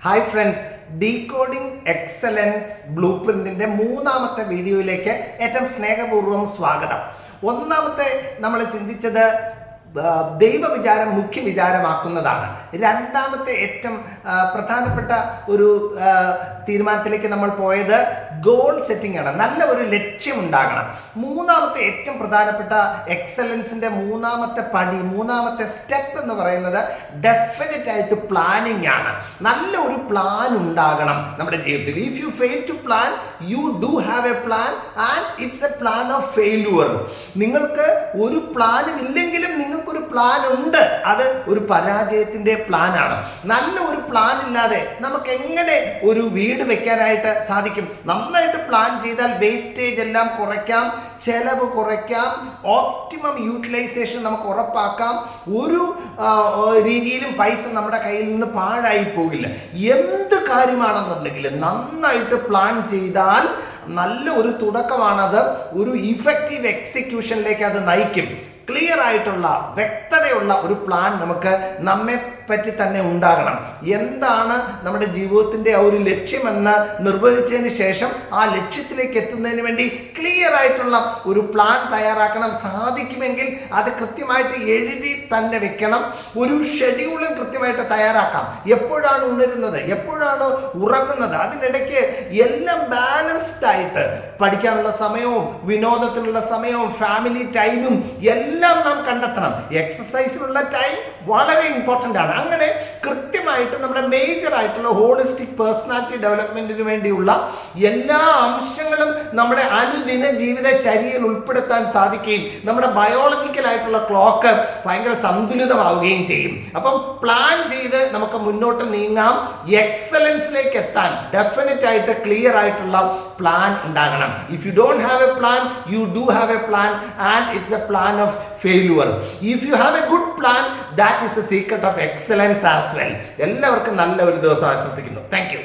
Hi friends, decoding excellence blue പ്രിന്റിന്റെ മൂന്നാമത്തെ വീഡിയോയിലേക്ക് ഏറ്റവും സ്നേഹപൂർവ്വം സ്വാഗതം. ഒന്നാമത്തെ നമ്മൾ ചിന്തിച്ചത് ദൈവവിചാരം മുഖ്യ വിചാരമാക്കുന്നതാണ്. രണ്ടാമത്തെ ഏറ്റവും പ്രധാനപ്പെട്ട ഒരു തീരുമാനത്തിലേക്ക് നമ്മൾ പോയത് ഗോൾ സെറ്റിംഗ് ആണ്. നല്ല ഒരു ലക്ഷ്യം ഉണ്ടാകണം. മൂന്നാമത്തെ ഏറ്റവും പ്രധാനപ്പെട്ട എക്സലൻസിന്റെ മൂന്നാമത്തെ പടി, മൂന്നാമത്തെ സ്റ്റെപ്പ് എന്ന് പറയുന്നത് ഡെഫിനറ്റ് ആയിട്ട് പ്ലാനിങ് ആണ്. നല്ല ഒരു പ്ലാൻ ഉണ്ടാകണം നമ്മുടെ ജീവിതത്തിൽ. If you fail to plan, you do have a plan and it's a plan of failure. നിങ്ങൾക്ക് ഒരു പ്ലാനും ഇല്ലെങ്കിലും നിങ്ങൾക്കൊരു പ്ലാൻ ഉണ്ട്. അത് ഒരു പരാജയത്തിന്റെ പ്ലാനാണ്. നല്ല ഒരു പ്ലാൻ ഇല്ലാതെ നമുക്ക് എങ്ങനെ ഒരു വീട് വെക്കാനായിട്ട് സാധിക്കും? നന്നായിട്ട് പ്ലാൻ ചെയ്താൽ വേസ്റ്റേജ് എല്ലാം കുറയ്ക്കാം, ചെലവ് കുറയ്ക്കാം, ഓപ്റ്റിമം യൂട്ടിലൈസേഷൻ നമുക്ക് ഉറപ്പാക്കാം. ഒരു രീതിയിലും പൈസ നമ്മുടെ കയ്യിൽ നിന്ന് പാഴായി പോകില്ല. എന്ത് കാര്യമാണെന്നുണ്ടെങ്കിലും നന്നായിട്ട് പ്ലാൻ ചെയ്താൽ നല്ല ഒരു തുടക്കമാണത്. ഒരു ഇഫക്റ്റീവ് എക്സിക്യൂഷനിലേക്ക് അത് നയിക്കും. ക്ലിയർ ആയിട്ടുള്ള വ്യക്തതയുള്ള ഒരു പ്ലാൻ നമുക്ക് നമ്മെ പറ്റി തന്നെ ഉണ്ടാകണം. എന്താണ് നമ്മുടെ ജീവിതത്തിന്റെ ആ ഒരു ലക്ഷ്യമെന്ന് നിർവഹിച്ചതിന് ശേഷം ആ ലക്ഷ്യത്തിലേക്ക് എത്തുന്നതിന് വേണ്ടി ക്ലിയർ ആയിട്ടുള്ള ഒരു പ്ലാൻ തയ്യാറാക്കണം. സാധിക്കുമെങ്കിൽ അത് കൃത്യമായിട്ട് എഴുതി തന്നെ വെക്കണം. ഒരു ഷെഡ്യൂളും കൃത്യമായിട്ട് തയ്യാറാക്കാം. എപ്പോഴാണ് ഉണരുന്നത്, എപ്പോഴാണ് ഉറങ്ങുന്നത്, അതിനിടയ്ക്ക് എല്ലാം ബാലൻസ്ഡ് ആയിട്ട് പഠിക്കാനുള്ള സമയവും വിനോദത്തിനുള്ള സമയവും ഫാമിലി ടൈമും എല്ലാം നാം കണ്ടെത്തണം. എക്സസൈസിനുള്ള ടൈം വളരെ ഇമ്പോർട്ടൻ്റ് ആണ്. അങ്ങനെ കൃത്യമായിട്ട് നമ്മുടെ മേജർ ആയിട്ടുള്ള ഹോളിസ്റ്റിക് പേഴ്സണാലിറ്റി ഡെവലപ്മെന്റിന് വേണ്ടിയുള്ള എല്ലാ അംശങ്ങളും നമ്മുടെ അനുദിന ജീവിതചര്യയിൽ ഉൾപ്പെടുത്താൻ സാധിക്കുകയും നമ്മുടെ ബയോളജിക്കൽ ആയിട്ടുള്ള ക്ലോക്ക് ഭയങ്കര സന്തുലിതമാവുകയും ചെയ്യും. അപ്പം പ്ലാൻ ചെയ്ത് നമുക്ക് മുന്നോട്ട് നീങ്ങാം. എക്സലൻസിലേക്ക് എത്താൻ ഡെഫിനറ്റ് ആയിട്ട് ക്ലിയർ ആയിട്ടുള്ള പ്ലാൻ ഉണ്ടാകണം. If you don't have a plan, you do have a plan and it's a plan of failure. If you have a good plan, that is the secret of excellence as well. എല്ലാവർക്കും നല്ല ഒരു ദിവസം ആശംസിക്കുന്നു. Thank you.